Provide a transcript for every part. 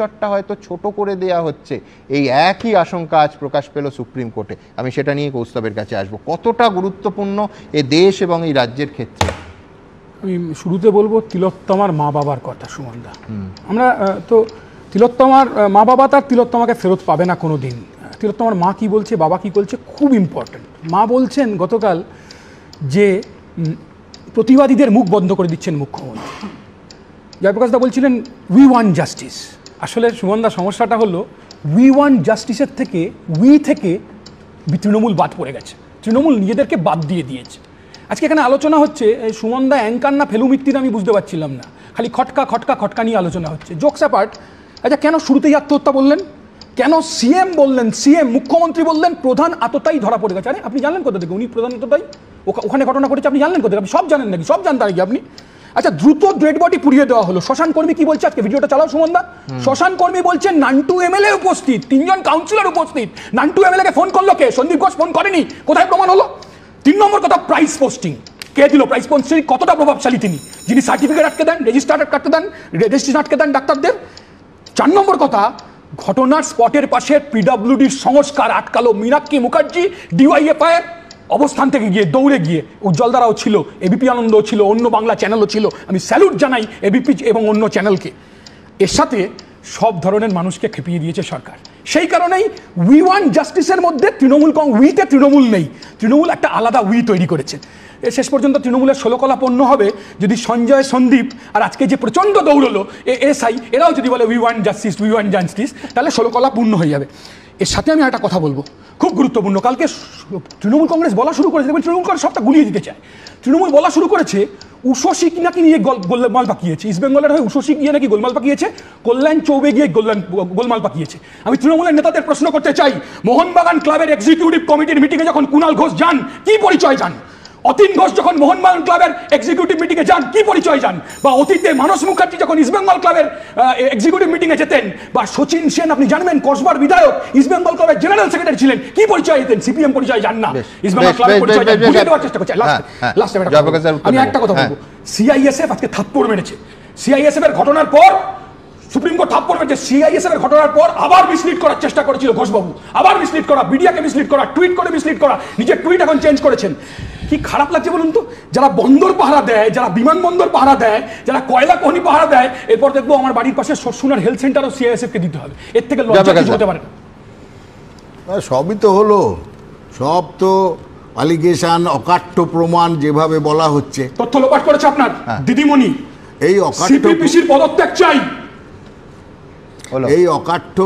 পরিসরটা হয়তো ছোট করে দেয়া হচ্ছে, এই একই আশঙ্কা আজ প্রকাশ পেল সুপ্রিম কোর্টে। আমি সেটা নিয়ে কৌস্তবের কাছে আসবো, কতটা গুরুত্বপূর্ণ এ দেশ এবং এই রাজ্যের ক্ষেত্রে। আমি শুরুতে বলবো তিলোত্তমার মা বাবার কথা, সুমনদা। আমরা তো তিলোত্তমার মা বাবা তার তিলোত্তমাকে ফেরত পাবে না কোনো দিন। তিলোত্তমার মা কি বলছে, বাবা কি বলছে, খুব ইম্পর্টেন্ট। মা বলছেন গতকাল যে প্রতিবাদীদের মুখ বন্ধ করে দিচ্ছেন মুখ্যমন্ত্রী। জয়প্রকাশ দা বলছিলেন উই ওয়ান্ট জাস্টিস। আসলে সুমনদা সমস্যাটা হলো উই ওয়ান্ট জাস্টিসের থেকে তৃণমূল বাদ পড়ে গেছে, তৃণমূল নিজেদেরকে বাদ দিয়ে দিয়েছে। আজকে এখানে আলোচনা হচ্ছে সুমনদা অ্যাঙ্কার না ফেলু মিত্তির আমি বুঝতে পারছিলাম না, খালি খটকা খটকা খটকা নিয়ে আলোচনা হচ্ছে। জোকস অ্যাপার্ট, আচ্ছা কেন শুরুতেই আত্মহত্যা বললেন, কেন সিএম বললেন, সিএম মুখ্যমন্ত্রী বললেন প্রধান আততায়ী ধরা পড়ে গেছে? আরে আপনি জানলেন কোথা থেকে উনি প্রধান আততায়ী? ওখানে ঘটনা ঘটেছে আপনি জানলেন কোথা থেকে? আপনি সব জানেন নাকি? সব জানতেন নাকি আপনি? আচ্ছা দ্রুত ডেড বডি পুড়িয়ে দেওয়া হলো। শ্মশান কর্মী কি বলছে, আজকে ভিডিওটা চালাও সুমনদা। শ্মশান কর্মী বলছেন নান্টু এমএলএ উপস্থিত, 3 জন কাউন্সিলর উপস্থিত। নান্টু এমএলএ কে ফোন করলো কে? সন্দীপ ঘোষ ফোন করেনি, কোথায় প্রমাণ হলো? 3 নম্বর কথা, প্রাইস পোস্টিং কে দিল? প্রাইস পোস্টিং কতটা প্রভাবশালী তিনি, যিনি সার্টিফিকেট আটকে দেন, রেজিস্টার আটকে দেন, রেজিস্ট্রেশন আটকে দেন ডাক্তারদের। 4 নম্বর কথা, ঘটনার স্পটের পাশে পিডব্লিউডির সংস্কার আটকালো মীনাক্ষী মুখার্জি ডিওয়াইএফআই অবস্থান থেকে গিয়ে দৌড়ে গিয়ে। উজ্জ্বল দ্বারাও ছিল, এবিপি আনন্দও ছিল, অন্য বাংলা চ্যানেলও ছিল। আমি স্যালুট জানাই এবিপি এবং অন্য চ্যানেলকে। এর সাথে সব ধরনের মানুষকে খেপিয়ে দিয়েছে সরকার। সেই কারণেই উই ওয়ান্ট জাস্টিসের মধ্যে তৃণমূল উইতে তৃণমূল নেই, তৃণমূল একটা আলাদা উই তৈরি করেছে। শেষ পর্যন্ত তৃণমূলের 16 কলা পণ্য হবে যদি সঞ্জয়, সন্দীপ আর আজকে যে প্রচণ্ড দৌড়লো এসআই, এরাও যদি বলে we want justice, we want justice, তাহলে 16 কলা পূর্ণ হয়ে যাবে। এর সাথে আমি একটা কথা বলবো খুব গুরুত্বপূর্ণ। কালকে তৃণমূল কংগ্রেস বলা শুরু করেছে, তৃণমূল কংগ্রেস সবটা গুলিয়ে দিতে চায়। তৃণমূল বলা শুরু করেছে উষসী নাকি নিয়ে গোলমাল পাকিয়েছে, ইস্ট বেঙ্গলের হয়ে উষসী গিয়ে নাকি গোলমাল পাকিয়েছে, কল্যাণ চৌবে গিয়ে গোলমাল পাকিয়েছে। আমি তৃণমূলের নেতাদের প্রশ্ন করতে চাই, মোহনবাগান ক্লাবের এক্সিকিউটিভ কমিটির মিটিংয়ে যখন কুণাল ঘোষ যান কি পরিচয় যান? অতীন ঘোষ যখন মোহনবাগান ক্লাবের এক্সিকিউটিভ মিটিংয়ে যান কি পরিচয় যান? বা অতীতে মানস মুখার্জি যখন ইস্টবেঙ্গল ক্লাবের এক্সিকিউটিভ মিটিংয়ে যেতেন, বা সচিন সেন আপনি জানবেন কসবার বিধায়ক ইস্টবেঙ্গল ক্লাবের জেনারেল সেক্রেটারি ছিলেন, কি পরিচয় দিতেন? সিপিএম পরিচয় যান না, ইস্টবেঙ্গল ক্লাবের পরিচয় বুঝিয়ে দেওয়ার চেষ্টা করছে। আমি একটা কথা বলবো, সিআইএসএফ আজকে থাপ্পড় মেরেছে। সিআইএসএফ এর ঘটনার পর সুপ্রিম কোর্ট থাপ্পড় মেরেছে। সিআইএসএফ এর ঘটনার পর আবার মিসলিড করার চেষ্টা করেছিল ঘোষবাবু, আবার মিসলিড করা, মিডিয়াকে মিসলিড করা, টুইট করে মিসলিড করা, নিজের টুইট এখন চেঞ্জ করেছেন। কি খারাপ লাগছে বলুন তো? যারা বন্দর পাহারা দেয়, যারা বিমানবন্দর পাহারা দেয়, যারা কয়লা খনি পাহারা দেয়, এরপর দেখবো আমার বাড়ির পাশে সরসুনার হেলথ সেন্টারও সিআইএসএফ কে দিতে হবে। এর থেকে লজ্জা কিছু হতে পারে না। সবই তো হলো, সব তো অ্যালিগেশন, অকাট্য প্রমাণ যেভাবে বলা হচ্ছে। তথ্য লোপাট করেছে আপনার দিদিমণি, এই অকাট্য সিপিপিসির পদত্যাগ চাই, এই অকাট্য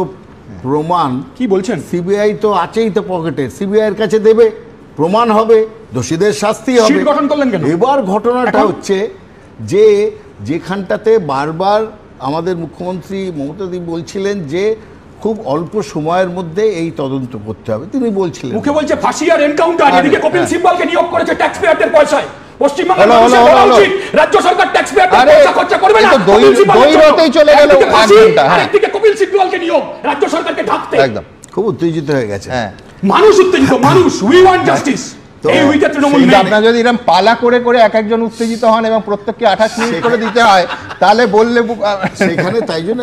প্রমাণ কি বলছেন? সিবিআই তো আছেই তো পকেটে, সিবিআই এর কাছে দেবে, প্রমাণ হবে, দোষীদের শাস্তি হবে। এবার ঘটনাটা হচ্ছে যে যেখানটাতে বারবার আমাদের মুখ্যমন্ত্রী মমতা দি বলছিলেন যে খুব অল্প সময়ের মধ্যে এই তদন্ত করতে হবে, তিনি বলছিলেন মুখে বলছে ফাঁসি আর এনকাউন্টার, এদিকে কপিল সিব্বলকে নিয়োগ করেছে ট্যাক্সপেয়ারদের পয়সায়। পশ্চিমবঙ্গের রাজ্য সরকার ট্যাক্সপেয়ারদের পয়সা খরচা করবে না, আরেকদিকে কপিল সিব্বলকে নিয়োগ রাজ্য সরকারকে ঢাকতে। একদম খুব উত্তেজিত হয়ে গেছে মানুষ, উত্তেজিত মানুষ। We want justice. আপনারা যদি এরকম পালা করে করে এক একজন উত্তেজিত হন এবং প্রত্যেককে 28 মিনিট করে দিতে হয়, তাহলে বললে সেখানে, তাই জন্য